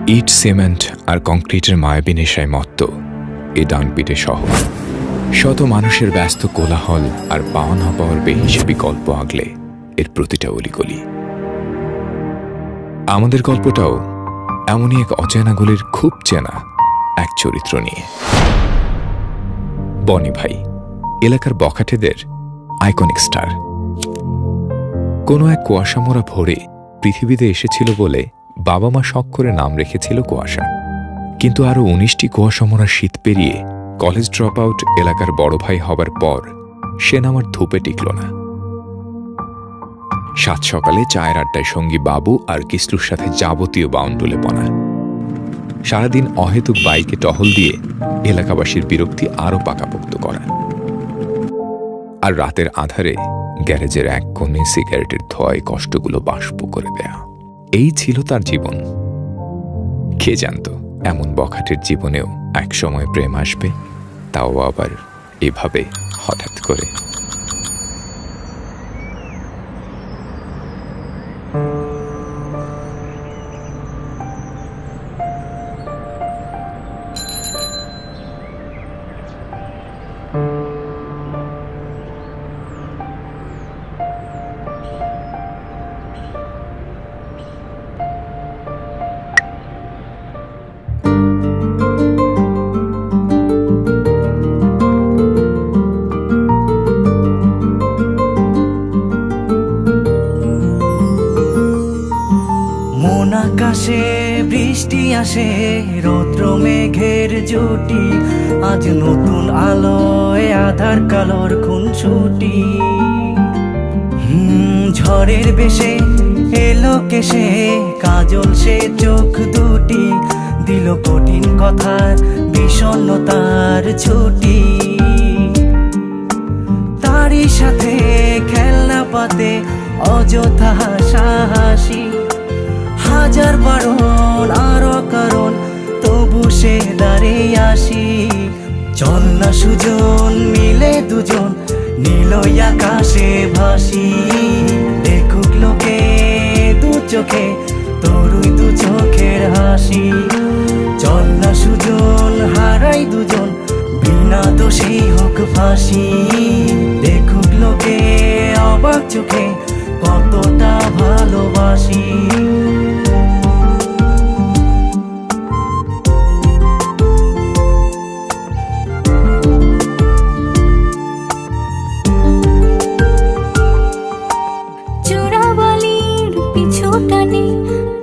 ইট, cement আর কংক্রিটের মায়াবী নেশায় মত্ত এ ডানপিটে শহর। শত মানুষের ব্যস্ত কোলাহল আর পাওয়া না পাওয়ার বেহিসেবি গল্প আগলে এর প্রতিটা অলিগলি। আমাদের গল্পটাও এমনই এক অচেনা গলির খুব চেনা এক চরিত্র নিয়ে। বনি ভাই এলাকার বখাটেদের আইকনিক স্টার। কোনো এক কুয়াশামোড়া ভোরে পৃথিবীতে এসেছিল বলে বাবা মা শখ করে নাম রেখেছিল কুয়াশা। কিন্তু আরো 19টি কুয়াশামোড়া শীত পেরিয়ে কলেজ ড্রপ আউট এলাকার বড় ভাই হবার পর সে নাম আর ধূপে টিকল না। সাত সকালে চায়ের আড্ডায় সঙ্গী বাবু আর কিসলুর সাথে যাবতীয় বাউন্ডুলে পনা। সারাদিন অহেতুক বাইকে টহল দিয়ে এলাকাবাসীর বিরক্তি আরো পাকাপোক্ত করা। আর রাতের আধারে গ্যারেজের এক কোণে সিগারেটের ধোঁয়ায় কষ্টগুলো বাষ্প করে দেয়া। এই ছিল তার জীবন। কে জানত এমন বখাটের জীবনেও একসময় প্রেম আসবে, তাও আবার এভাবে হঠাৎ করে। আকাশে বৃষ্টি আসে, রৌদ্র মেঘের জুটি, আজ নতুন আলোয় আধার কালোর খুনসুটি। ঝড়ের বেশে এলো কেশে, কাজল সে চোখ দুটি, দিল কঠিন কথার বিষণ্ণতার ছুটি। তারই সাথে খেলনা পাতে অযথা হাসাহাসি, হাজার বারণ আরো কারণ তবু সে দাঁড়িয়ে আসি। চল না সুজন মিলে দুজন নীলই আকাশে ভাসি, দেখুক লোকে দু চোখে তরুই দু চোখের হাসি। চল না সুজন হারাই দুজন বিনা দোষী হোক ফাঁসি, দেখুক লোকে অবাক চোখে কতটা ভালোবাসি।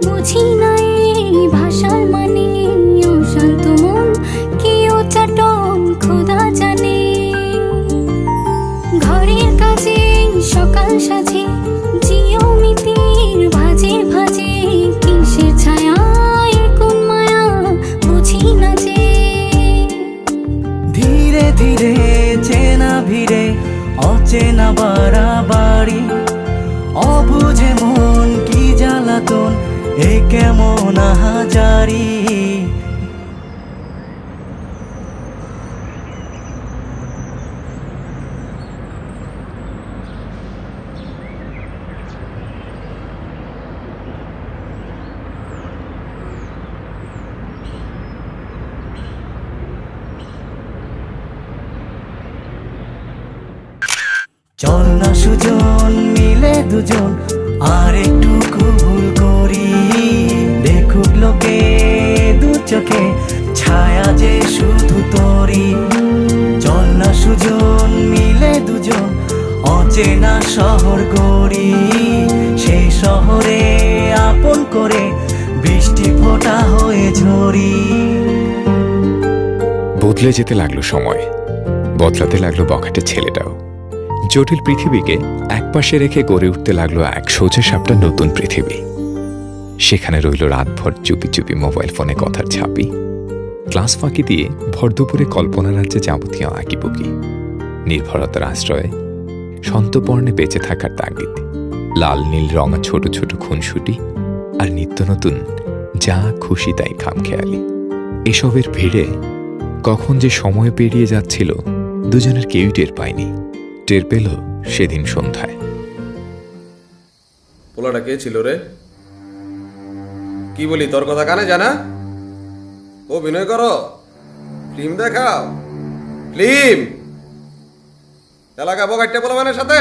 বুঝি নাই ভাষার মানে, অশান্ত মন কেউ চাটন খোদা জানে। ঘরের কাজে সকাল সাজে, জিওমিতির ভাজে ভাজে, কিসের ছায়া কোন মায়া বুঝি না যে। ধীরে ধীরে চেনা ভিড়ে অচেনা বাড়াবাড়ি, অবুঝে মন কি জ্বালাতন এ কেমন আহাজারি। চল না সুজন মিলে দুজন আর একটু ভুল করি, দেখুক লোকে দু চোখে ছায়া যে শুধু তোরি। চল না সুজন মিলে দুজন অচেনা শহর গড়ি, সেই শহরে আপন করে বৃষ্টি ফোঁটা হয়ে ঝরি। বদলে যেতে লাগলো সময়, বদলাতে লাগলো বখাটে ছেলেটাও। জটিল পৃথিবীকে একপাশে রেখে গড়ে উঠতে লাগলো এক সোজা সাপটা নতুন পৃথিবী। সেখানে রইল রাতভর চুপি চুপি মোবাইল ফোনে কথার ছাপি, ক্লাস ফাঁকি দিয়ে ভর দুপুরে কল্পনা রাজ্যে যাবতীয় আঁকিবুকি, নির্ভরতার আশ্রয়ে সন্তপর্ণে বেঁচে থাকার তাগিদ, লাল নীল রঙা ছোট ছোট খুনসুটি আর নিত্য নতুন যা খুশি তাই খামখেয়ালি। এসবের ভিড়ে কখন যে সময় পেরিয়ে যাচ্ছিল দুজনের কেউই টের পায়নি। টের পেল সেদিন সন্ধ্যায়। পোলাটা কে ছিল রে? কি বলি, তোর কথা কানে জানা? অভিনয় করো, ফিল্ম দেখাও, ফিল্ম এলাকা বগাইটে বলবানের সাথে।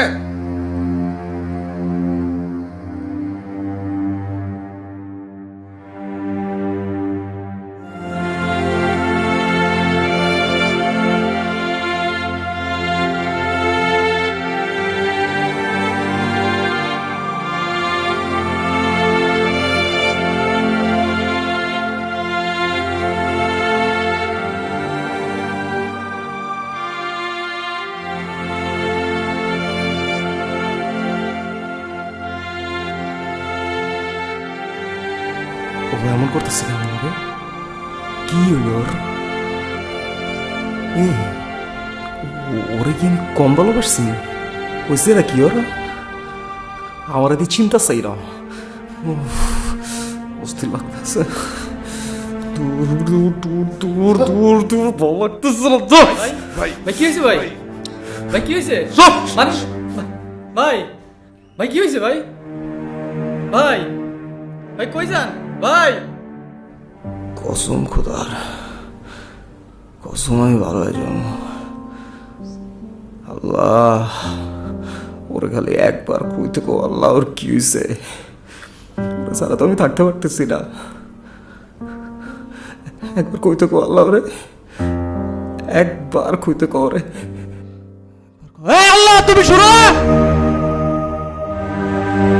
ও এমন করতেছে কেমন হবে? কি হইল ওর? এ, ওরে কি আমি কম ভালোবাসছি? হয়েছে না কি ওর? আমার এদি চিন্তা চাই না, অস্থির লাগতেছে। দূর দূর দূর দূর দূর দূর ভালো লাগতেছে না তো। ভাই কি হয়েছে ভাই? ভাই কি হয়েছে? মানুষ ভাই, ভাই কি হয়েছে ভাই? ভাই ভাই কই যান ভাই? কসম খোদার, কসম আমি ভালো হয়ে যাব। আল্লাহ, ওরে খালি একবার কইতে কো আল্লাহ ওর কি হয়েছে। ওরা ছাড়া তো আমি থাকতে পারতেছি না। একবার কইতে কো আল্লাহ ওরে, একবার কইতে কো ওরে। আল্লাহ তুমি শুনো,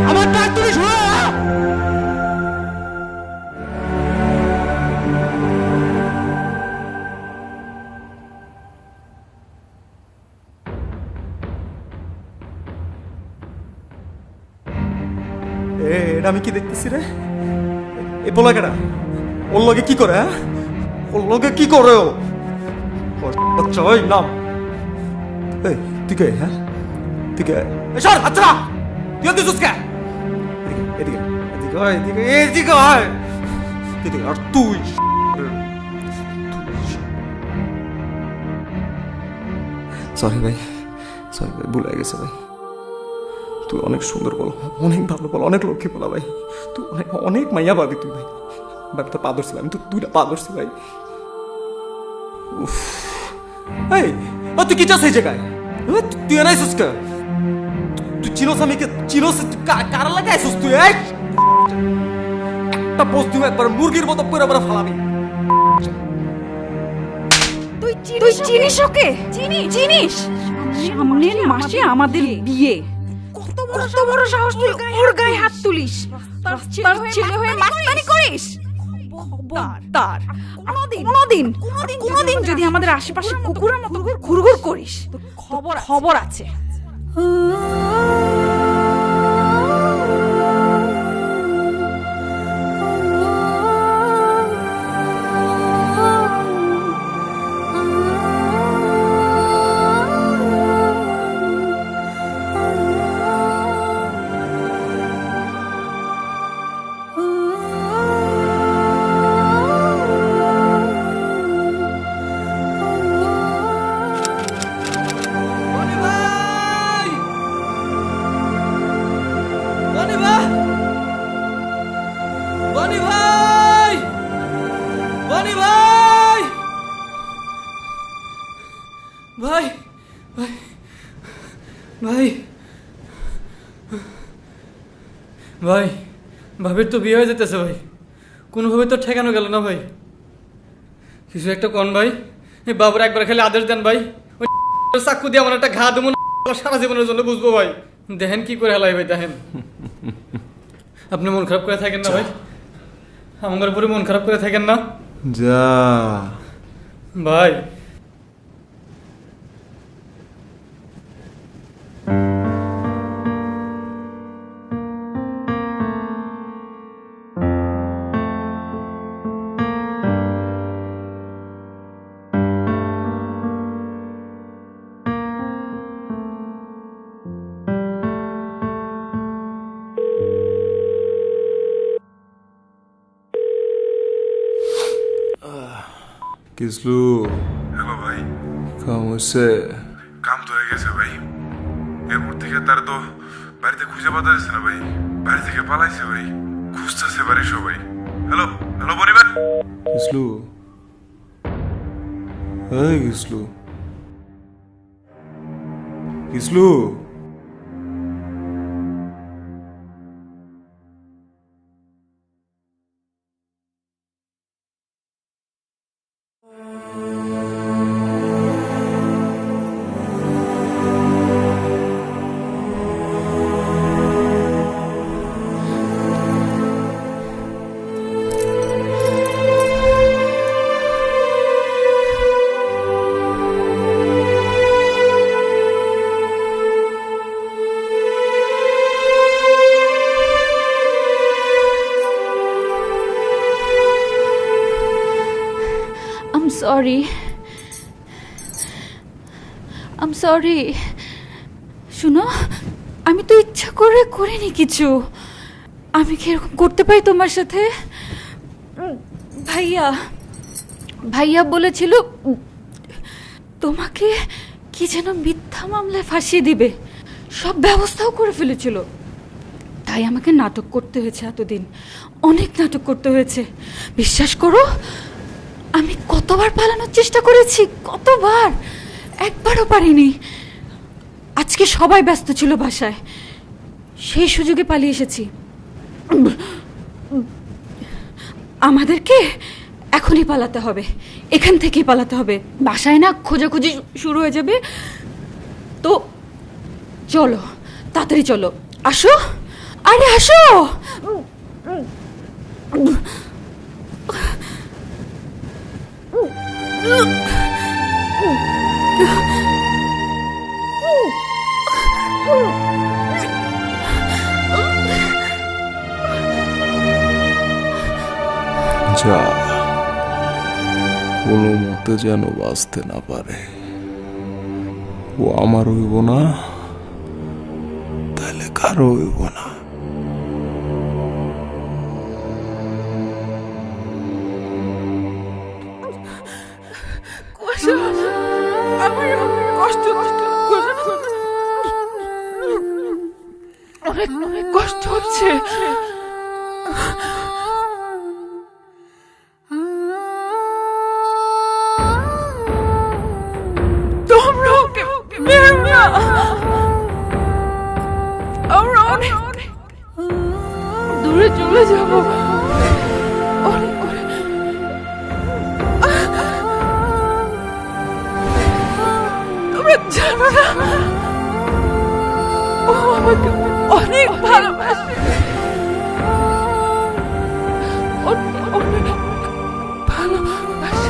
আমার ডাক তুমি শুনো। এটা আমি কি দেখতেছি রে? এ পোলা কেডা? ওর লগে কি করে? হ্যাঁ, ওর লগে কি করে ও? আচ্ছা ওই নাম এই তুই কে? হ্যাঁ তুই কে? সর আচ্ছা তুই অত সুস্কা এদিকে এদিকে হয়, এদিকে এদিকে হয়, এদিকে। আর তুই সরি ভাই, সরি ভাই, ভুলে গেছে ভাই। তুই অনেক সুন্দর বল, অনেক ভালো বল, অনেক লক্ষ্মী বলা ভাই। তুই অনেক অনেক মাইয়া পাবি তুই ভাই। ভাই তো পা ধরছি ভাই, আমি তো দুইটা পা ধরছি ভাই। উফ, এই তুই কি চাস এই জায়গায়? তুই এনাই সুস্কা, তুই চিনোস আমি কে? চিনোস কার লাগাইছিস তুই? এই একটা পোস্ট তুই একবার মুরগির মতো করে আমরা ফালাবি। তুই চিনিস ওকে? চিনিস? সামনের মাসে আমাদের বিয়ে। কত বড় সাহস তুই ওর গায়ে হাত তুলিস? তার ছেলে হয়ে মাস্তানি করিস? খবরদার, কোনোদিন যদি আমাদের আশেপাশে কুকুরের মতো ঘুরঘুর করিস, খবর আছে। ভাই ভাই ভাই ভাই, ভাবির তো বিয়ে হয়ে যেতেছে ভাই, কোনোভাবে তো ঠেকানো গেল না ভাই। কিছু একটা কন ভাই, এই বাবুর একবার খেলে আদেশ দেন ভাই। ওই চাকু দিয়ে আমার একটা ঘা দেবো না, সারা জীবনের জন্য বুঝবো ভাই। দেখেন কি করে হেলাই ভাই, দেখেন। আপনি মন খারাপ করে থাকেন না ভাই, আমার উপরে মন খারাপ করে থাকেন না যা ভাই। কিসলু? হ্যালো ভাই, কাম হচ্ছে? কাম তো হয়ে গেছে ভাই। এরপর থেকে তার তো বাড়িতে খুঁজে পাওয়া যাচ্ছে না ভাই, বাড়ি থেকে পালাইছে ভাই, খুঁজতেছে বাড়ি সবাই। হ্যালো হ্যালো পরিবার, কিসলু? এই গিসলু, গিসলু, I'm sorry. শুনো, আমি তো ইচ্ছা করে করিনি কিছু। আমি কি এরকম করতে পারি তোমার সাথে? ভাইয়া বলেছিল তোমাকে কি যেন মিথ্যা মামলায় ফাঁসিয়ে দিবে, সব ব্যবস্থাও করে ফেলেছিল। তাই আমাকে নাটক করতে হয়েছে এতদিন, অনেক নাটক করতে হয়েছে। বিশ্বাস করো, আমি কতবার পালানোর চেষ্টা করেছি, কতবার, একবারও পারিনি। আজকে সবাই ব্যস্ত ছিল বাসায়, সেই সুযোগে পালিয়ে এসেছি। আমাদেরকে এখনই পালাতে হবে, এখান থেকেই পালাতে হবে। বাসায় না খোঁজাখুঁজি শুরু হয়ে যাবে। তো চলো, তাড়াতাড়ি চলো, আসো, আরে আসো। যা, কোনো মতে যেন বাঁচতে না পারে। ও আমার হইব না, তাহলে কারো হইব না। অনেক কষ্ট হচ্ছে। তোমরা ওকে মেরো না, আমরা অনেক দূরে চলে যাবো। তোমরা জানো না, ও আমাকে অনেক ভালোবাসে, অনেক ভালোবাসে।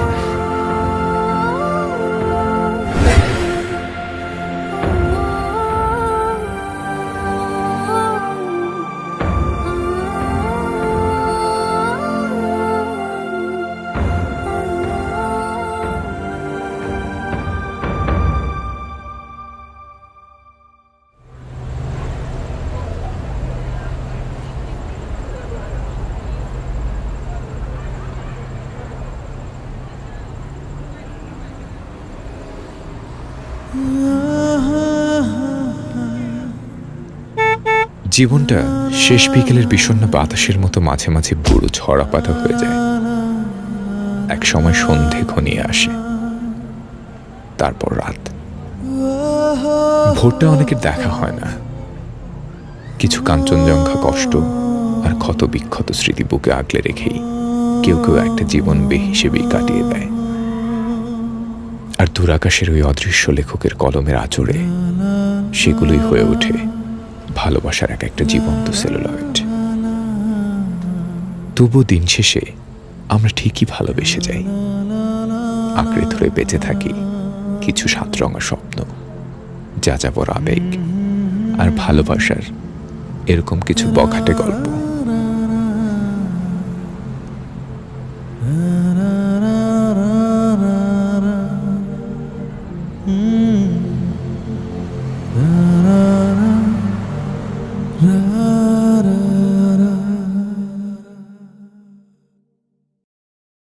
জীবনটা শেষ বিকেলের বিষণ্ণ বাতাসের মতো মাঝে মাঝে বুড়ো ঝরা পাতা হয়ে যায়। এক সময় সন্ধে ঘনিয়ে আসে, তারপর রাত। ভোরটা অনেকের দেখা হয় না। কিছু কাঞ্চনজঙ্ঘা কষ্ট আর ক্ষত বিক্ষত স্মৃতি বুকে আগলে রেখেই কেউ কেউ একটা জীবন বেহিসেবেই কাটিয়ে দেয়। আর দূরাকাশের ওই অদৃশ্য লেখকের কলমের আঁচড়ে সেগুলোই হয়ে ওঠে ভালোবাসার এক একটা জীবন্ত সেলুলয়েড। তবু দিন শেষে আমরা ঠিকই ভালোবেসে যাই, আঁকড়ে ধরে বেঁচে থাকি কিছু সাতরঙা স্বপ্ন, যাযাবর আবেগ আর ভালোবাসার এরকম কিছু বখাটে গল্প।